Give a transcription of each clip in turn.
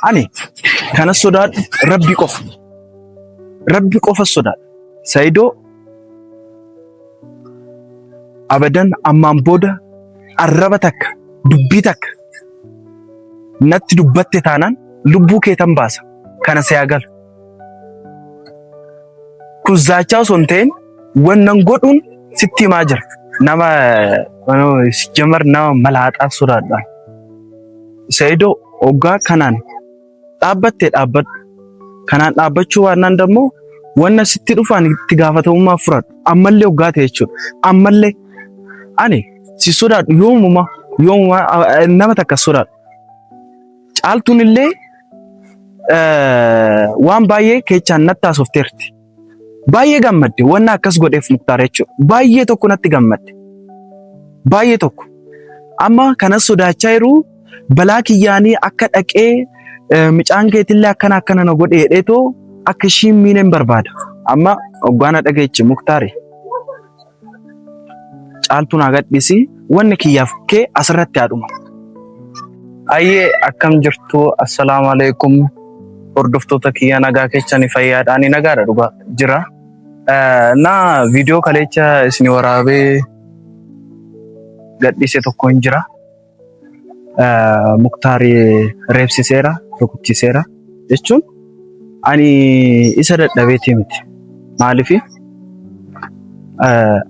Ani kana sodaadhu Rabbi qofa sodaadhu. Saidoo abadan ammaan booda arraba takka dubbii takka natti dubbatte taanaan lubbuu kee tan baasa kana seeyagal. Kuzaachaa osoo hin ta'in wannan godhuun sitti himaa jira. Nama jamar nama malaaxaa sodaadha. Saidoo oggaa kanaan dhaabbattee dhaabbadhu. Kanaan dhaabbachuu waannaan dammoo wanna sitti dhufaan itti gaafatamummaa fudhadhu. Ammallee oggaa ta'e jechuudha. Ammallee ani si sodaadhu yoomuma nama takka sodaadhu. Caaltuun illee waan baay'ee keechaan natti haasofteerti. Baay'ee gammadde wanna akkas godheef Muktaar jechuudha. Baay'ee tokko natti gammadde. Baay'ee tokko. Amma kanas sodaachaa jiru balaa kiyyaanii akka dhaqee micaan keetillee akkana na godhe hedheetoo akka ishiin miineen barbaada. Amma oggaana dhageechi Muktaari. Caaltuun agadhisi wanni kiyyaaf kee asirratti haadhuma. Ayyee akkam jirtu assalaamu alaikum hordoftoota kiyya nagaa keechani fayyaadhaani nagaadha dhugaa jira. Na viidiyoo kaleecha isin waraabee gadhiise tokko hin jira. Muktaari reebsiseera rukuchiseera jechuun ani isa dadhabeetii miti. Maaliif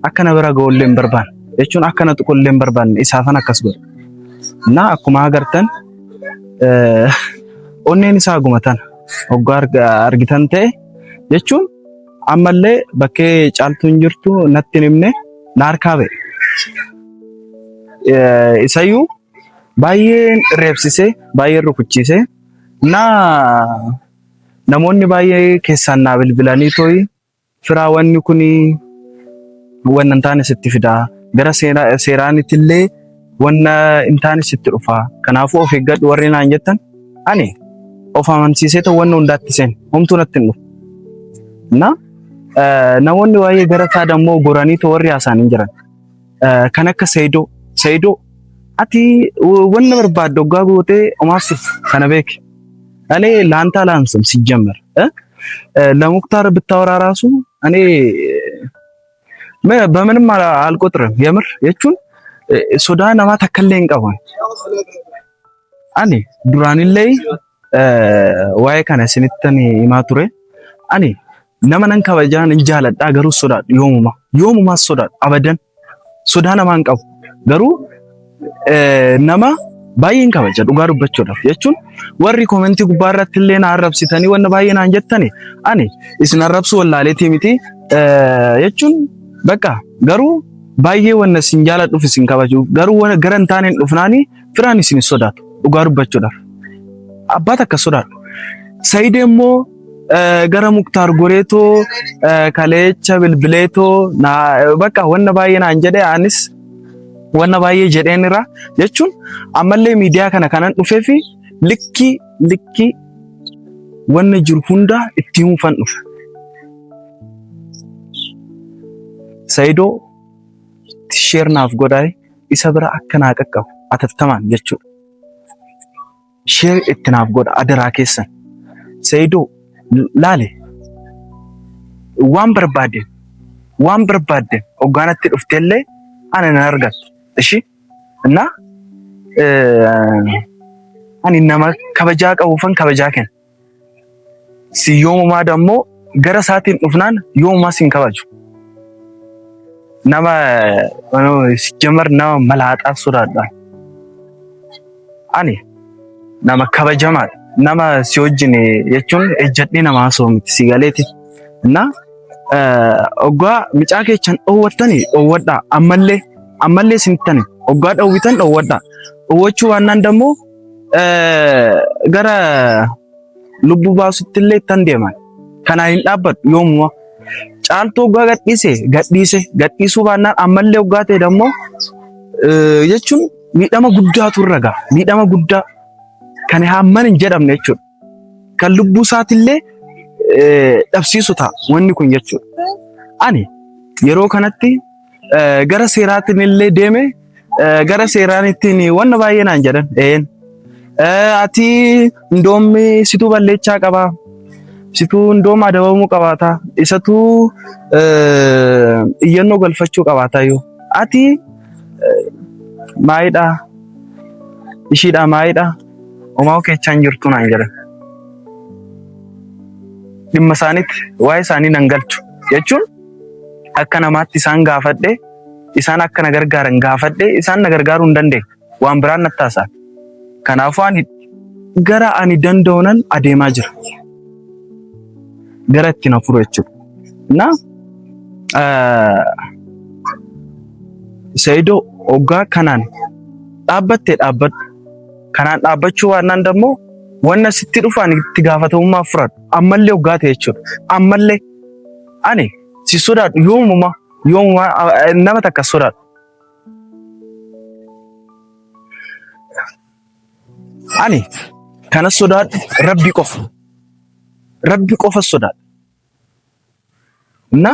akkana bira ga'ullee hin barbaanne jechuun akkana tuqullee hin barbaanne isaafan akkas godhe. Na akkuma agartan onneen isaa gumatan hoggaa argitan ta'e jechuun ammallee bakkee caaltuun jirtu natti himne na harkaa ba'e. Isayyuu baay'een reebsisee baay'een rukuchiisee namoonni baay'ee keessaan naa bilbilanii tooyi firaa wanni kuni wanna hin taane sitti fidaa gara seeraanittillee wanna hin taane sitti dhufaa. Kanaafuu of eeggadhu warri naan jettan ani of amansiisee ta'u wanna hundaatti seen homtuu natti hin dhufu. Namoonni baay'ee gara taada immoo goranii ta'u warri haasaan hin jiran. Kan akka Saidoo ati wanna barbaadde hoggaa gootee omaafsif kana beeki. እኔ ላንተ አላንስም ሲጀመር ለሙክታር ብታወራ ራሱ እኔ በምንም አልቆጥርም የምር የቹን ሶዳ ነማ ተከለኝ ቀባን አኔ ዱራንለይ ዋይ ካነ ስንተን ይማቱሬ አኔ ነመነን ከበጃን እንጃለዳ ገሩ ሶዳ ዮሙማ ሶዳ አበደን ሶዳ ነማን ቀቡ ገሩ ነማ baay'een kabaja dhugaa dubbachuudhaaf jechuun warri komentii gubbaarratti illee na arrabsitanii wanna baay'ee naan jettani ani isin arrabsu wallaaleetii miti jechuun bakka garuu baay'ee wanna isin jaaladhuuf isin kabaju garuu wanna garan taaneen dhufnaanii firaan isin sodaatu dhugaa dubbachuudhaaf abbaat akka sodaatu. Saidee immoo gara Muktaar goreetoo kaleecha bilbileetoo na bakka wanna baay'ee naan jedhee anis wanna baay'ee jedheen irraa jechuun ammallee miidiyaa kanan dhufee fi likki wanna jiru hunda itti himuufan dhufe. Saidoo sheer naaf godhaay isa bira akka naa qaqqabu atattamaan jechuudha. Sheer itti naaf godha adaraa keessan. Saidoo laale waan barbaadde hoggaanatti dhufteellee ana nan argattu. እሺ እና ani nama kabajaa qabuufan kabajaa kenna. Si yoomumaa dammoo gara saatiin dhufnaan yoomumaa sin kabaju. Nama jamar nama malaaxaa sodaadha. Ani nama kabajamaadha. Nama si wajjin jechuun ejjadhee nama haasoo miti si galeeti. Na oggaa micaa keechan dhoowwattanii dhoowwadhaa ammallee sintani oggaa dhoowwitan dhoowwadha. Dhoowwachuu waannaan dammoo gara lubbuu baasuttillee ittan deeman. Kanaan hin dhaabbadhu yoomuma. Caaltuu oggaa gadhiisuu baannaan ammallee oggaa ta'e dammoo jechuun miidhama guddaatu irra ga'a. Miidhama guddaa kan hamman hin jedhamne jechuudha. Kan lubbuu isaatillee dhabsiisu ta'a wanni kun jechuudha. Ani yeroo kanatti gara seeraatiin illee deeme gara seeraanittiin wanna baay'ee naan jedhan ati ndoom situ balleechaa qaba situ ndoom adabamuu qabaata isatu iyyannoo galfachuu qabaata yoo ati maayidha ishiidha maayidha omaa keechaan jirtu naan jedhan dhimma isaaniitti waa'ee isaanii nan galchu jechuun akka namaatti isaan gaafadhe isaan akka na gargaaran gaafadhe isaan na gargaaruu hin dandeenye waan biraan natti haasaa kanaafuu ani gara ani danda'uunan adeemaa jira gara itti na furu jechuudha na Saidoo hoggaa kanaan dhaabbattee dhaabbadhu kanaan dhaabbachuu waannaan dammoo wanna sitti dhufaan itti gaafatamummaa fudhadhu ammallee hoggaa ta'e jechuudha ammallee ani si sodaadhu yoomuma nama takka sodaadhu ani kana sodaadhu rabbi qofa sodaadhu na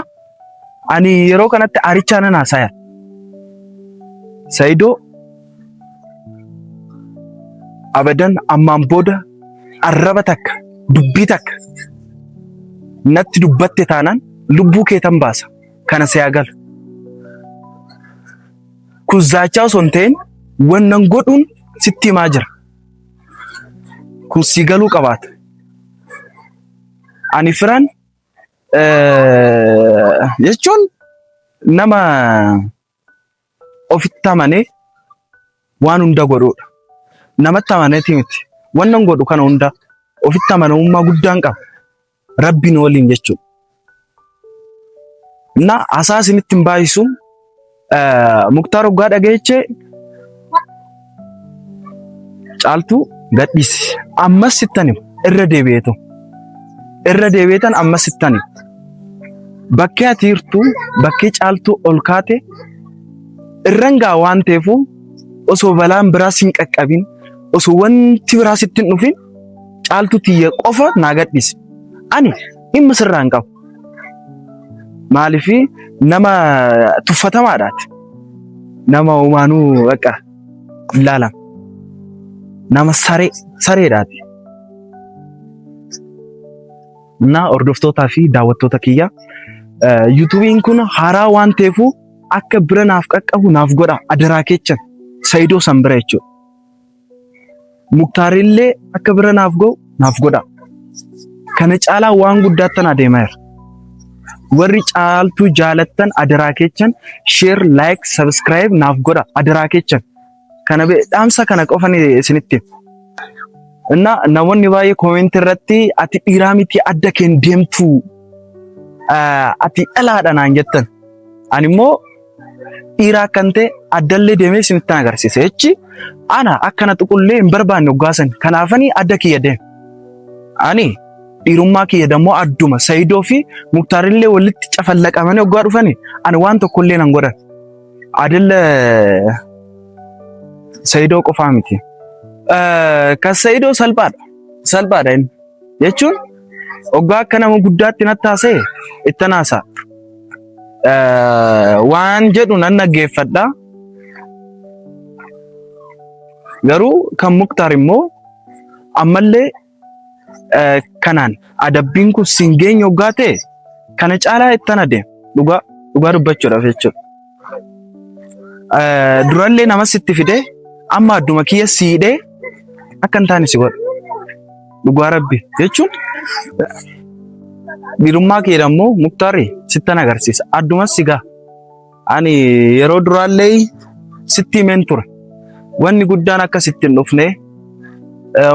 ani yeroo kanatti aarichaa nan haasaya Saidoo abadan ammaan booda arraba takka dubbii takka natti dubbatte taanaan lubbuu keetan baasa kana seeyagal kuzaachaa osoo hin ta'in wannan godhuun sitti himaa jira kursii galuu qabaata ani firaan jechuun nama ofitti amanee waan hunda godhuudha namatti amaneeti miti wannan godhu kana hunda ofitti amanamummaa guddaan qaba rabbiin waliin jechuudha na asaasinitti hin baay'isu Muktaar hoggaa dhageechee caaltuu gadhiisi ammas sittani irra deebi'eetan ammas sittani bakkee ati hirtuu bakkee caaltuu ol kaate irrangaa waan ta'eefu osoo balaan biraas hin qaqqabin osoo wanti biraas ittiin dhufin caaltuu tiyya qofa naa gadhiisi ani dhimma sirraa hin qabu maaliifi nama tuffatamaadhaati nama umaanuu baqa ilaalam nama sareedhaati na hordoftootaa fi daawwattoota kiyya yuutuubiin kun haaraa waan ta'eefu akka bira naaf qaqqabu naaf godha adaraa keechan Saidoo san bira jechuudha Muktaarillee akka bira naaf ga'u naaf godha kana caalaa waan guddaattan adeemaa jira warri caaltuu jaalattan adaraa keechan share like subscribe naaf godha adaraa keechan kana dhaamsa kana qofan isinitti እና namoonni baay'ee comment irratti ati dhiiraa miti adda keen deemtu ati dhalaadha naan jettan ani immoo dhiiraa kan ta'e addallee deemee isinitti agarsiisa jechi ana akkana tuqullee hin barbaanne hoggaasan kanaafanii adda kiyya deem ani dhiirummaa kiyya dammoo adduma Saidoo fi Muktaarillee walitti cafallaqamanii hoggaa dhufani ani waan tokkollee nan godhan adilla Saidoo qofaa miti kan Saidoo salphaadha inni jechuun hoggaa akka nama guddaatti natti haasa'e itti naasaa waan jedhu nan dhaggeeffadha garuu kan Muktaar immoo ammallee kanaan adabbiin kun siin geenye hoggaa ta'e kana caalaa ittan adeem dhugaa dubbachuudhaaf jechuudha durallee nama sitti fide amma adduma kiyya siidhee akka hin taane si godha dhugaa rabbi jechuun dhiirummaa kee dammoo Muktaari sittan agarsiisa addumas sigaa ani yeroo duraallee sitti himeen ture wanni guddaan akka sitti hin dhufne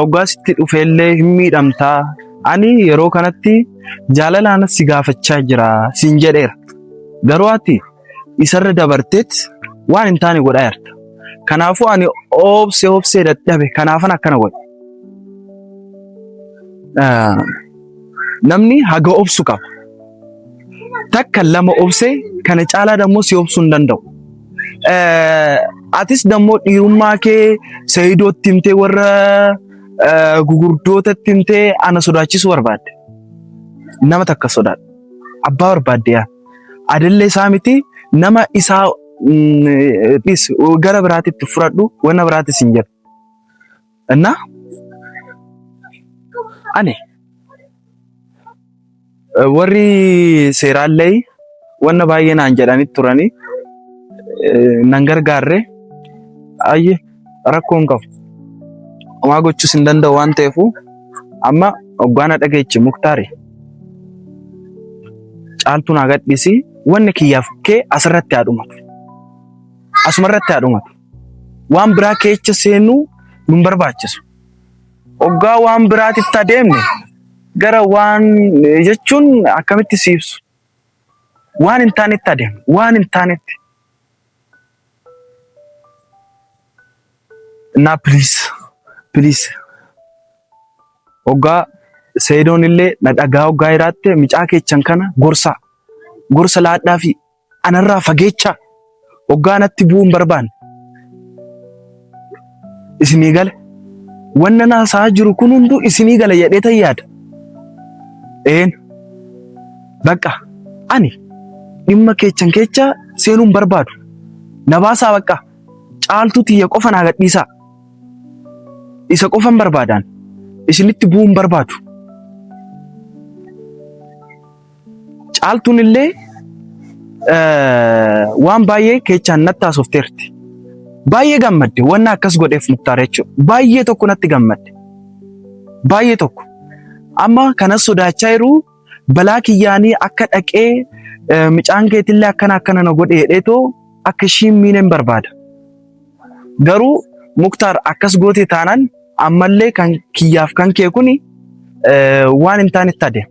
hoggaa sitti dhufeellee hin miidhamtaa ani yeroo kanatti jaalalaan si gaafachaa jira siin jedheera garuu ati isarra dabarteet waan hin taane godhaa jirta kanaafuu ani obsee dadhabe kanaafan akkana godhe namni haga obsu qaba takka lama obsee kana caalaa dammoo si obsuu hin danda'u atis dammoo dhiirummaa kee Saidootti himtee warra gugurdootatti himtee ana sodaachisu barbaadde nama takka sodaadha abbaa barbaadde yaa adillee isaa miti nama isaa gara biraatitti fudhadhu wanna biraatis hin jedhu እና ani warri seeraallee wanna baay'ee naan jedhanii turanii nan gargaarre ayye rakkoon qabu homaa gochuus hin danda'u waan ta'eefu amma oggaana dhageechi Muktaari caaltuu naa gadhiisi wanni kiyyaaf kee asirratti haadhumatu asumarratti haadhumatu waan biraa keecha seenuu nun barbaachisu oggaa waan biraatitti adeemne gara waan jechuun akkamitti siibsu waan hin taanetti adeemne waan hin taanetti na please oggaa seedoon illee na dhagaa oggaa iraatte micaa keechan kana gorsa laadhaa fi anarraa fageechaa oggaa natti bu'uun barbaanne isinii gale wanna naasaa jiru kun hundu isinii gala jedhee tayyaada bakka ani dhimma keechan keecha seenuun barbaadu na baasaa bakka caaltuu tiyya qofa naa gadhiisaa isa qofan barbaadaan isinitti bu'uun barbaadu caaltuun illee waan baay'ee keechaan natti haasofteerti baay'ee gammadde wanna akkas godheef Muktaar jechuudha baay'ee tokko natti gammadde baay'ee tokko amma kanas sodaachaa jiru balaa kiyyaanii akka dhaqee micaan keetillee akkana na godhe jedheetoo akka ishiin miineen barbaada garuu Muktaar akkas goote taanaan ammallee kan kiyyaaf kan kee kuni waan hin taanetti adeema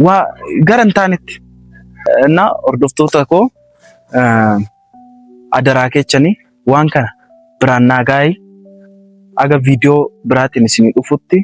waa gara hin taanetti na hordoftoota koo adaraa keechanii waan kana biraan naa gaa'ii aga viidiyoo biraatiin isinii dhufutti